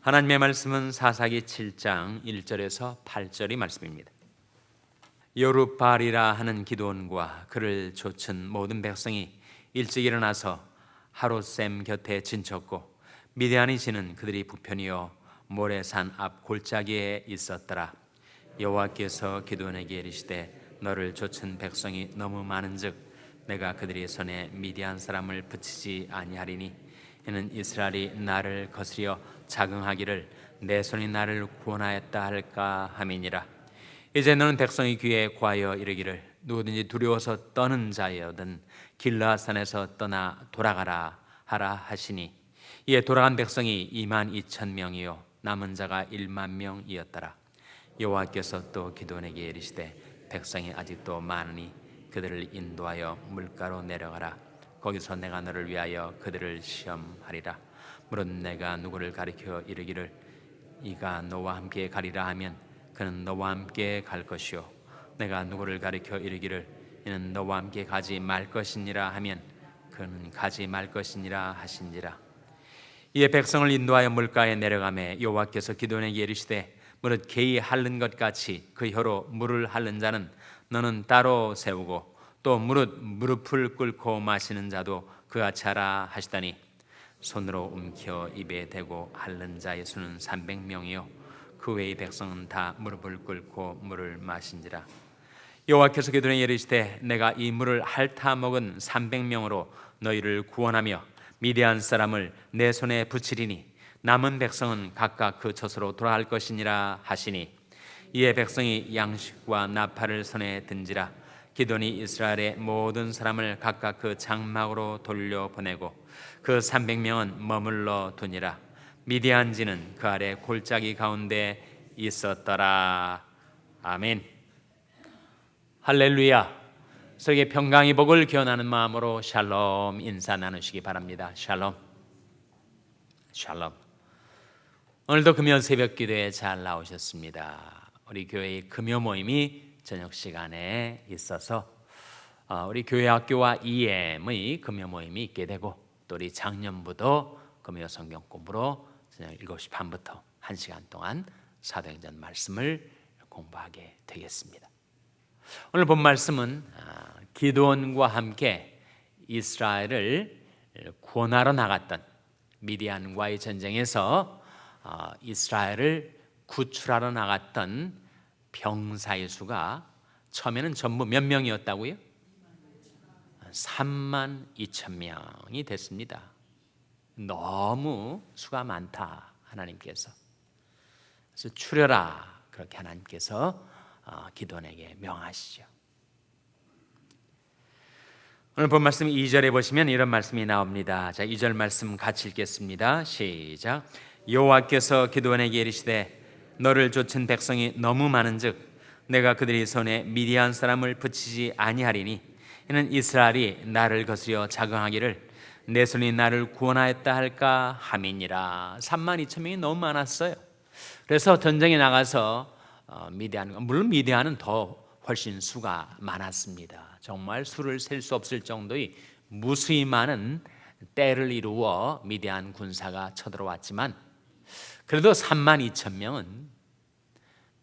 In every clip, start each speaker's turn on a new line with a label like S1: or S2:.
S1: 하나님의 말씀은 사사기 7장 1절에서 8절의 말씀입니다. 여룻바알이라 하는 기드온과 그를 좇은 모든 백성이 일찍 일어나서 하롯셈 곁에 진쳤고 미디안이 지는 그들이 부편이요 모레산 앞 골짜기에 있었더라. 여호와께서 기드온에게 이르시되 너를 좇은 백성이 너무 많은즉 내가 그들의 손에 미디안 사람을 붙이지 아니하리니 이는 이스라엘이 나를 거스려 자긍하기를 내 손이 나를 구원하였다 할까 함이니라. 이제 너는 백성의 귀에 구하여 이르기를 누구든지 두려워서 떠는 자여든 길라산에서 떠나 돌아가라 하라 하시니 이에 돌아간 백성이 22,000명이요 남은 자가 10,000명이었더라. 여호와께서 또 기드온에게 이르시되 백성이 아직도 많으니 그들을 인도하여 물가로 내려가라. 거기서 내가 너를 위하여 그들을 시험하리라. 무릇 내가 누구를 가리켜 이르기를 이가 너와 함께 가리라 하면 그는 너와 함께 갈 것이요 내가 누구를 가리켜 이르기를 이는 너와 함께 가지 말 것이니라 하면 그는 가지 말 것이니라 하신지라. 이에 백성을 인도하여 물가에 내려가매 여호와께서 기드온에게 이르시되 무릇 개이 핥는 것 같이 그 혀로 물을 핥는 자는 너는 따로 세우고 또 무릎을 꿇고 마시는 자도 그같이 하라 하시다니 손으로 움켜 입에 대고 핥는 자의 수는 300명이요 그 외의 백성은 다 무릎을 꿇고 물을 마신지라. 여호와께서 기드온에게 이르시되 내가 이 물을 핥아 먹은 300명으로 너희를 구원하며 미디안 사람을 내 손에 붙이리니 남은 백성은 각각 그 처소로 돌아갈 것이니라 하시니 이에 백성이 양식과 나팔을 손에 든지라. 기드온이 이스라엘의 모든 사람을 각각 그 장막으로 돌려보내고 그 300명은 머물러 두니라. 미디안지는 그 아래 골짜기 가운데 있었더라. 아멘. 할렐루야. 서로에게 평강의 복을 기원하는 마음으로 샬롬 인사 나누시기 바랍니다. 샬롬. 샬롬. 오늘도 금요 새벽 기도에 잘 나오셨습니다. 우리 교회의 금요 모임이 저녁 시간에 있어서 우리 교회 학교와 EM의 금요 모임이 있게 되고 또 우리 작년부도 금요 성경 공부로 저녁 7시 반부터 1시간 동안 사도행전 말씀을 공부하게 되겠습니다. 오늘 본 말씀은 기드온과 함께 이스라엘을 구원하러 나갔던 미디안과의 전쟁에서 이스라엘을 구출하러 나갔던 병사의 수가 처음에는 전부 몇 명이었다고요? 32,000명이 됐습니다. 너무 수가 많다 하나님께서. 그래서 추려라 그렇게 하나님께서 기드온에게 명하시죠. 오늘 본 말씀 2절에 보시면 이런 말씀이 나옵니다. 자, 2절 말씀 같이 읽겠습니다. 시작. 여호와께서 기드온에게 이르시되 너를 좇은 백성이 너무 많은즉 내가 그들의 손에 미디안 사람을 붙이지 아니하리니 이는 이스라엘이 나를 거스려 자긍하기를 내 손이 나를 구원하였다 할까 함이니라. 32,000명이 너무 많았어요. 그래서 전쟁에 나가서 물론 미디안은 더 훨씬 수가 많았습니다. 정말 수를 셀 수 없을 정도의 무수히 많은 때를 이루어 미디안 군사가 쳐들어왔지만 그래도 32,000명은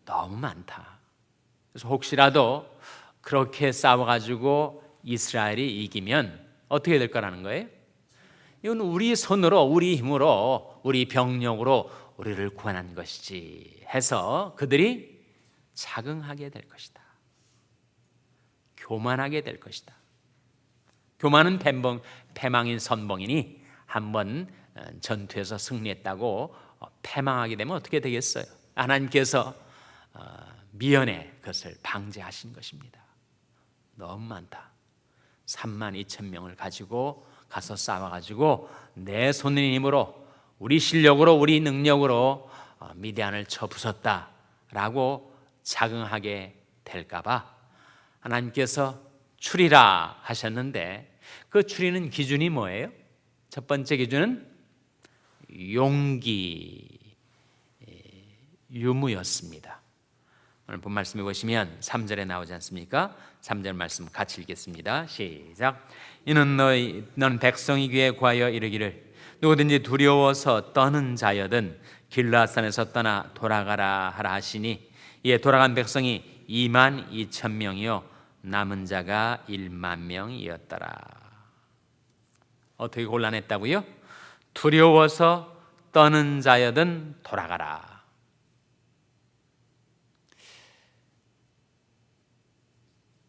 S1: 너무 많다. 그래서 혹시라도 그렇게 싸워가지고 이스라엘이 이기면 어떻게 될 거라는 거예요? 이건 우리 손으로, 우리 힘으로, 우리 병력으로 우리를 구원한 것이지 해서 그들이 자긍하게 될 것이다. 교만하게 될 것이다. 교만은 패망인 선봉이니 한번 전투에서 승리했다고 패망하게 되면 어떻게 되겠어요? 하나님께서 미연에 그것을 방지하신 것입니다. 너무 많다. 32,000명을 가지고 가서 싸워가지고 내 손의 힘으로 우리 실력으로 우리 능력으로 미디안을 쳐부쉈다라고 자긍하게 될까봐 하나님께서 추리라 하셨는데 그 추리는 기준이 뭐예요? 첫 번째 기준은 용기, 유무였습니다. 오늘 본 말씀에 보시면 3절에 나오지 않습니까? 3절 말씀 같이 읽겠습니다. 시작. 이는 너는 백성이 귀에 구하여 이르기를 누구든지 두려워서 떠는 자여든 길라산에서 떠나 돌아가라 하라 하시니 이에 돌아간 백성이 2만 2천 명이요 남은 자가 1만 명이었더라. 어떻게 곤란했다고요? 두려워서 떠는 자여든 돌아가라.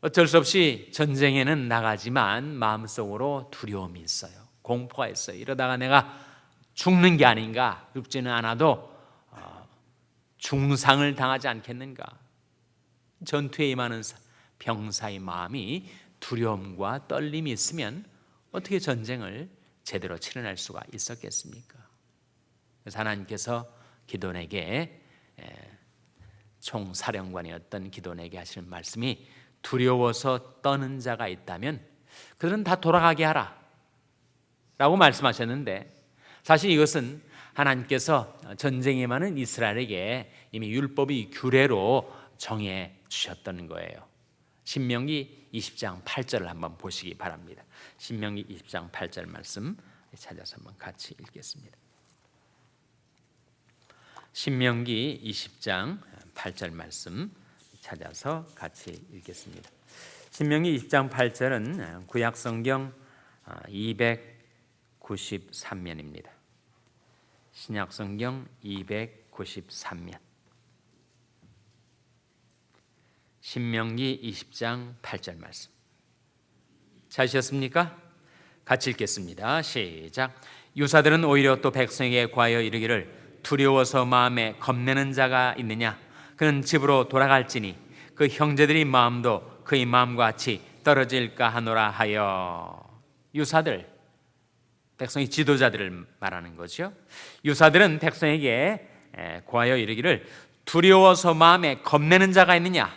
S1: 어쩔 수 없이 전쟁에는 나가지만 마음속으로 두려움이 있어요. 공포가 있어요. 이러다가 내가 죽는 게 아닌가, 죽지는 않아도 중상을 당하지 않겠는가. 전투에 임하는 병사의 마음이 두려움과 떨림이 있으면 어떻게 전쟁을 제대로 치러낼 수가 있었겠습니까? 그래서 하나님께서 기돈에게, 총사령관이었던 기돈에게 하시는 말씀이 두려워서 떠는 자가 있다면 그들은 다 돌아가게 하라 라고 말씀하셨는데, 사실 이것은 하나님께서 전쟁에 많은 이스라엘에게 이미 율법이 규례로 정해 주셨던 거예요. 신명기 20장 8절을 한번 보시기 바랍니다. 신명기 20장 8절 말씀 찾아서 한번 같이 읽겠습니다. 신명기 20장 8절 말씀 찾아서 같이 읽겠습니다. 신명기 20장 8절은 구약성경 293면입니다. 신약성경 293면. 신명기 20장 8절 말씀 찾으셨습니까? 같이 읽겠습니다. 시작. 유사들은 오히려 또 백성에게 과하여 이르기를 두려워서 마음에 겁내는 자가 있느냐? 그는 집으로 돌아갈지니 그 형제들의 마음도 그의 마음과 같이 떨어질까 하노라 하여. 유사들, 백성의 지도자들을 말하는 거죠. 유사들은 백성에게 고하여 이르기를 두려워서 마음에 겁내는 자가 있느냐?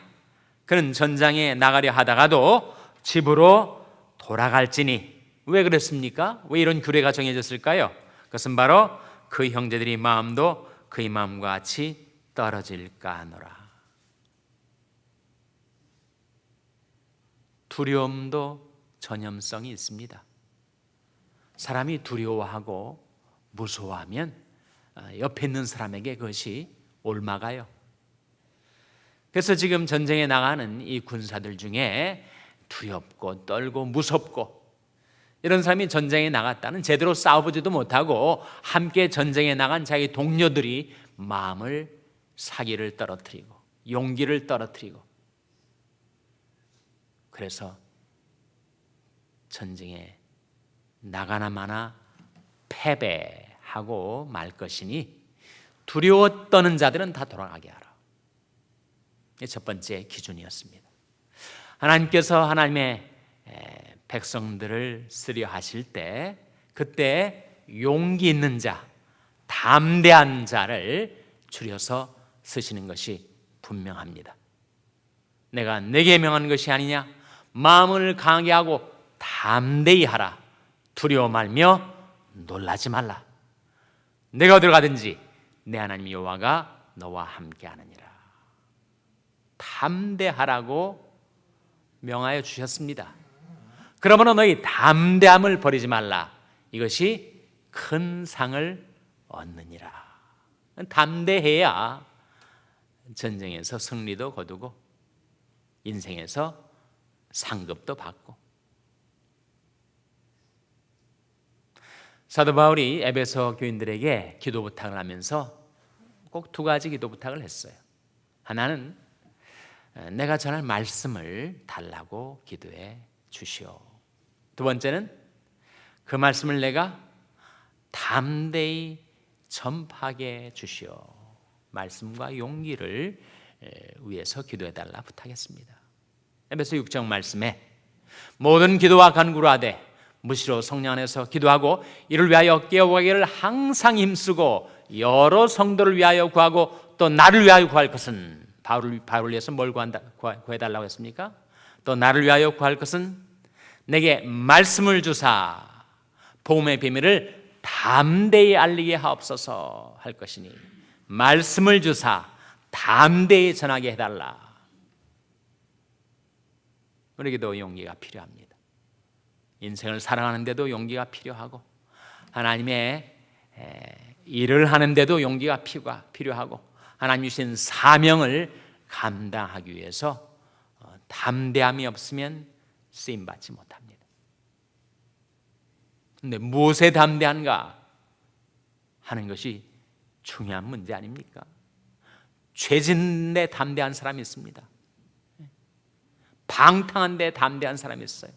S1: 그는 전장에 나가려 하다가도 집으로 돌아갈지니. 왜 그랬습니까? 왜 이런 규례가 정해졌을까요? 그것은 바로 그 형제들의 마음도 그의 마음과 같이 떨어질까 하노라. 두려움도 전염성이 있습니다. 사람이 두려워하고 무서워하면 옆에 있는 사람에게 그것이 옮아가요. 그래서 지금 전쟁에 나가는 이 군사들 중에 두렵고 떨고 무섭고 이런 사람이 전쟁에 나갔다는, 제대로 싸워보지도 못하고 함께 전쟁에 나간 자기 동료들이 마음을, 사기를 떨어뜨리고 용기를 떨어뜨리고, 그래서 전쟁에 나가나 마나 패배하고 말 것이니 두려워 떠는 자들은 다 돌아가게 하라. 이게 첫 번째 기준이었습니다. 하나님께서 하나님의 백성들을 쓰려 하실 때 그때 용기 있는 자, 담대한 자를 줄여서 쓰시는 것이 분명합니다. 내가 내게 명한 것이 아니냐? 마음을 강하게 하고 담대히 하라. 두려워 말며 놀라지 말라. 내가 어디로 가든지 내 하나님 여호와가 너와 함께 하느니라. 담대하라고 명하여 주셨습니다. 그러므로 너희 담대함을 버리지 말라. 이것이 큰 상을 얻느니라. 담대해야 전쟁에서 승리도 거두고 인생에서 상급도 받고. 사도 바울이 에베소 교인들에게 기도 부탁을 하면서 꼭 두 가지 기도 부탁을 했어요. 하나는 내가 전할 말씀을 달라고 기도해 주시오. 두 번째는 그 말씀을 내가 담대히 전파하게 주시오. 말씀과 용기를 위해서 기도해 달라 부탁했습니다. 에베소 6장 말씀에 모든 기도와 간구로 하되 무시로 성령 안에서 기도하고 이를 위하여 깨어가기를 항상 힘쓰고 여러 성도를 위하여 구하고 또 나를 위하여 구할 것은, 바울을 위해서 뭘 구해달라고 했습니까? 또 나를 위하여 구할 것은 내게 말씀을 주사 복음의 비밀을 담대히 알리게 하옵소서 할 것이니 말씀을 주사 담대히 전하게 해달라. 우리에게도 용기가 필요합니다. 인생을 살아가는데도 용기가 필요하고 하나님의 일을 하는데도 용기가 필요하고 하나님 주신 사명을 감당하기 위해서 담대함이 없으면 쓰임받지 못합니다. 그런데 무엇에 담대한가 하는 것이 중요한 문제 아닙니까? 죄짓는데 담대한 사람이 있습니다. 방탕한데 담대한 사람이 있어요.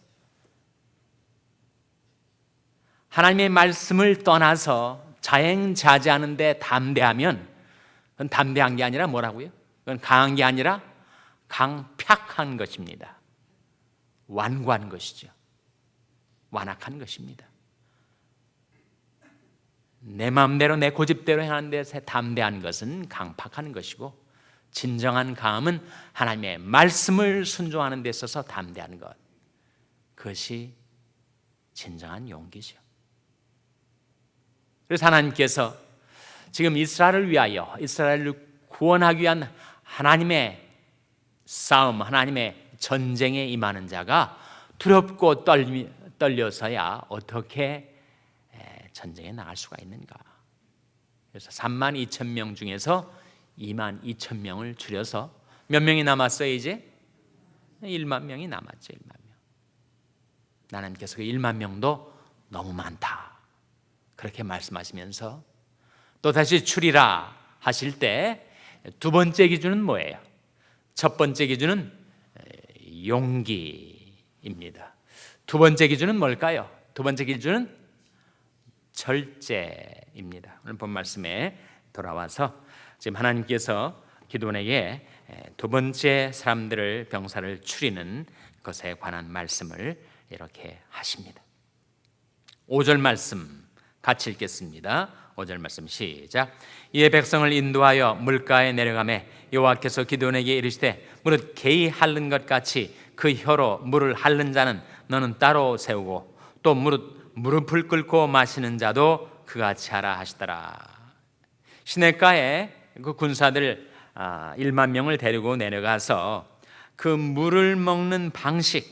S1: 하나님의 말씀을 떠나서 자행자제하는데 담대하면 그건 담대한 게 아니라 뭐라고요? 그건 강한 게 아니라 강팍한 것입니다. 완고한 것이죠. 완악한 것입니다. 내 마음대로 내 고집대로 행하는 데서 담대한 것은 강팍한 것이고, 진정한 강함은 하나님의 말씀을 순종하는 데 있어서 담대한 것, 그것이 진정한 용기죠. 그래서 하나님께서 지금 이스라엘을 위하여, 이스라엘을 구원하기 위한 하나님의 싸움, 하나님의 전쟁에 임하는 자가 두렵고 떨려서야 어떻게 전쟁에 나갈 수가 있는가. 그래서 32,000명 중에서 22,000명을 줄여서 몇 명이 남았어요? 이제 1만 명이 남았죠. 1만 명. 하나님께서 그 1만 명도 너무 많다, 그렇게 말씀하시면서 또 다시 추리라 하실 때 두 번째 기준은 뭐예요? 첫 번째 기준은 용기입니다. 두 번째 기준은 뭘까요? 두 번째 기준은 절제입니다. 오늘 본 말씀에 돌아와서 지금 하나님께서 기드온에게 두 번째 사람들을, 병사를 추리는 것에 관한 말씀을 이렇게 하십니다. 5절 말씀 같이 읽겠습니다. 5절 말씀 시작. 이에 백성을 인도하여 물가에 내려가매 여호와께서 기드온에게 이르시되 무릇 개이 핥는 것 같이 그 혀로 물을 핥는 자는 너는 따로 세우고 또 무릎을 꿇고 마시는 자도 그같이 하라 하시더라. 시냇가에 그 군사들 1만 명을 데리고 내려가서 그 물을 먹는 방식,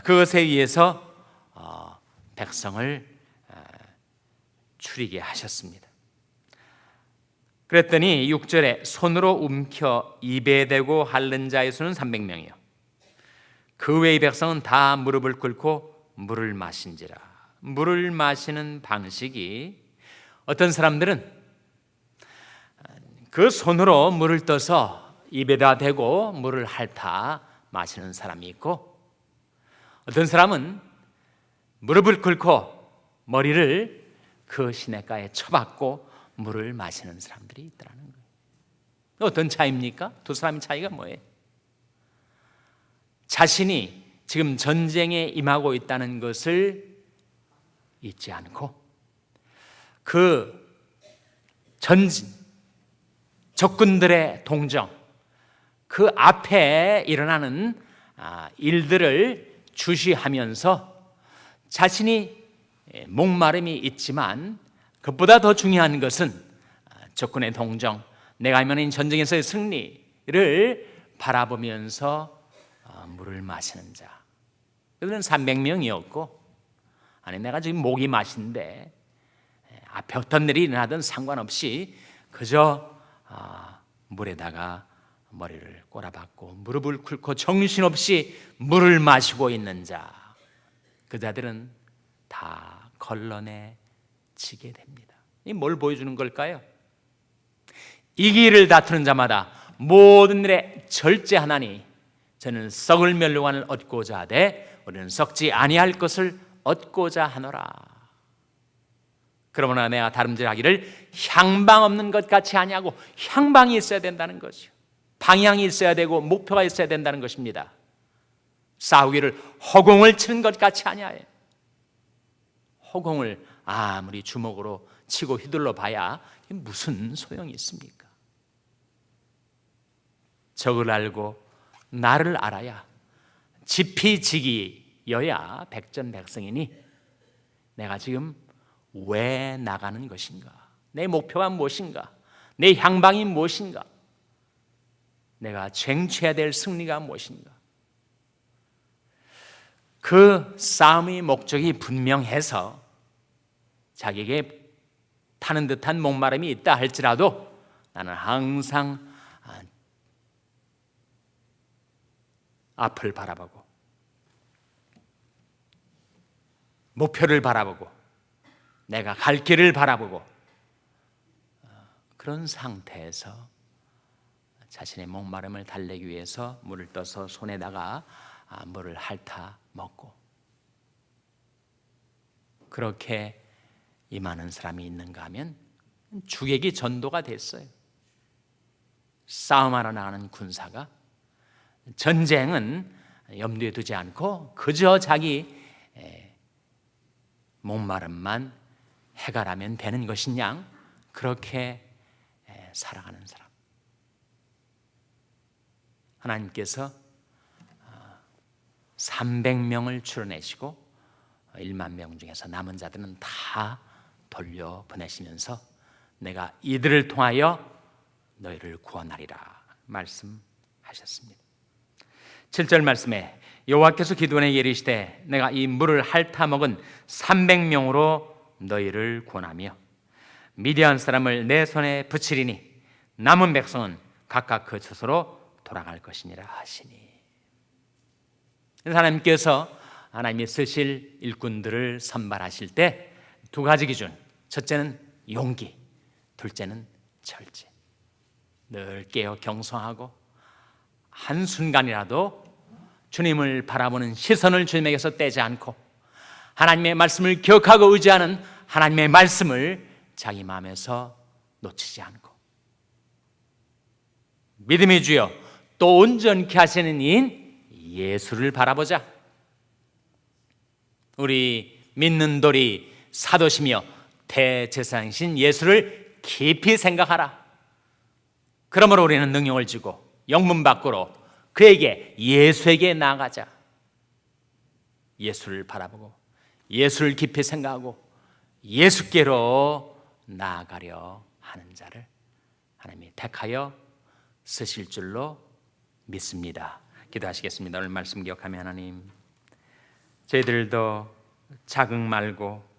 S1: 그것에 의해서 백성을 추리게 하셨습니다. 그랬더니 6절에 손으로 움켜 입에 대고 핥는 자의 수는 300명이요 그 외의 백성은 다 무릎을 꿇고 물을 마신지라. 물을 마시는 방식이, 어떤 사람들은 그 손으로 물을 떠서 입에다 대고 물을 핥아 마시는 사람이 있고, 어떤 사람은 무릎을 꿇고 머리를 그 시냇가에 쳐박고 물을 마시는 사람들이 있다는 거예요. 어떤 차이입니까? 두 사람의 차이가 뭐예요? 자신이 지금 전쟁에 임하고 있다는 것을 잊지 않고 그 적군들의 동정, 그 앞에 일어나는 일들을 주시하면서 자신이 목마름이 있지만 그것보다 더 중요한 것은 적군의 동정, 내가 이번에 전쟁에서의 승리를 바라보면서 물을 마시는 자. 그들은 300명이었고, 아니 내가 지금 목이 마신데 앞에 어떤 일이 일어나든 상관없이 그저 물에다가 머리를 꼬라박고 무릎을 꿇고 정신없이 물을 마시고 있는 자, 그 자들은 다 걸러내 지게 됩니다. 이 뭘 보여주는 걸까요? 이 길을 다투는 자마다 모든 일에 절제하나니 저는 썩을 멸류관을 얻고자 하되 우리는 썩지 아니할 것을 얻고자 하노라. 그러므로 내가 다름질하기를 향방 없는 것 같이 아니하고 향방이 있어야 된다는 거죠. 방향이 있어야 되고 목표가 있어야 된다는 것입니다. 싸우기를 허공을 치는 것 같이 아니하여. 허공을 아무리 주먹으로 치고 휘둘러 봐야 무슨 소용이 있습니까? 적을 알고 나를 알아야 지피지기여야 백전백승이니 내가 지금 왜 나가는 것인가? 내 목표가 무엇인가? 내 향방이 무엇인가? 내가 쟁취해야 될 승리가 무엇인가? 그 싸움의 목적이 분명해서 자기에게 타는 듯한 목마름이 있다 할지라도 나는 항상 앞을 바라보고 목표를 바라보고 내가 갈 길을 바라보고 그런 상태에서 자신의 목마름을 달래기 위해서 물을 떠서 손에다가 물을 핥아 먹고 그렇게 임하는 사람이 있는가 하면 주객이 전도가 됐어요. 싸움하러 나가는 군사가 전쟁은 염두에 두지 않고 그저 자기 목마름만 해결하면 되는 것이냐 그렇게 살아가는 사람. 하나님께서 300명을 추려내시고 1만 명 중에서 남은 자들은 다 돌려보내시면서 내가 이들을 통하여 너희를 구원하리라 말씀하셨습니다. 7절 말씀에 여호와께서 기드온에게 이르시되 내가 이 물을 핥아 먹은 300명으로 너희를 구원하며 미디안 사람을 내 손에 붙이리니 남은 백성은 각각 그 처소로 돌아갈 것이니라 하시니. 하나님께서 하나님이 쓰실 일꾼들을 선발하실 때 두 가지 기준, 첫째는 용기, 둘째는 절제. 늘 깨어 경성하고 한순간이라도 주님을 바라보는 시선을 주님에게서 떼지 않고 하나님의 말씀을 기억하고 의지하는 하나님의 말씀을 자기 마음에서 놓치지 않고 믿음의 주여 또 온전케 하시는 이인 예수를 바라보자. 우리 믿는 돌이 사도시며 대제사장이신 예수를 깊이 생각하라. 그러므로 우리는 능력을 주고 영문 밖으로 그에게 예수에게 나아가자. 예수를 바라보고 예수를 깊이 생각하고 예수께로 나아가려 하는 자를 하나님이 택하여 쓰실 줄로 믿습니다. 기도하시겠습니다. 오늘 말씀 기억하며 하나님, 저희들도 자극 말고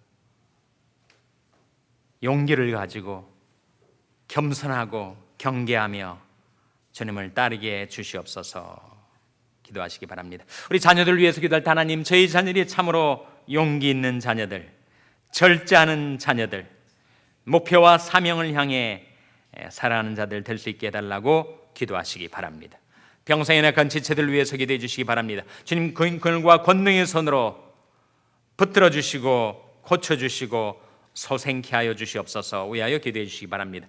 S1: 용기를 가지고 겸손하고 경계하며 주님을 따르게 해 주시옵소서. 기도하시기 바랍니다. 우리 자녀들 위해서 기도할 때 하나님, 저희 자녀들이 참으로 용기 있는 자녀들, 절제하는 자녀들, 목표와 사명을 향해 살아가는 자들 될 수 있게 해달라고 기도하시기 바랍니다. 병상에 낙한 지체들 위해서 기도해 주시기 바랍니다. 주님 그늘과 권능의 손으로 붙들어 주시고 고쳐주시고 소생케 하여 주시옵소서. 위하여 기도해 주시기 바랍니다.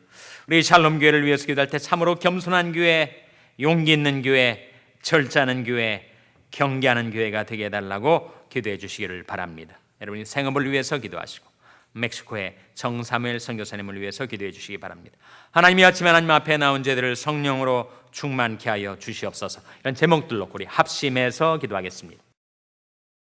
S1: 우리 샬롬 교회를 위해서 기도할 때 참으로 겸손한 교회, 용기 있는 교회, 절제하는 교회, 경계하는 교회가 되게 해달라고 기도해 주시기를 바랍니다. 여러분이 생업을 위해서 기도하시고 멕시코의 정사무엘 선교사님을 위해서 기도해 주시기 바랍니다. 하나님이 아침에 하나님 앞에 나온 자들을 성령으로 충만케 하여 주시옵소서. 이런 제목들로 우리 합심해서 기도하겠습니다.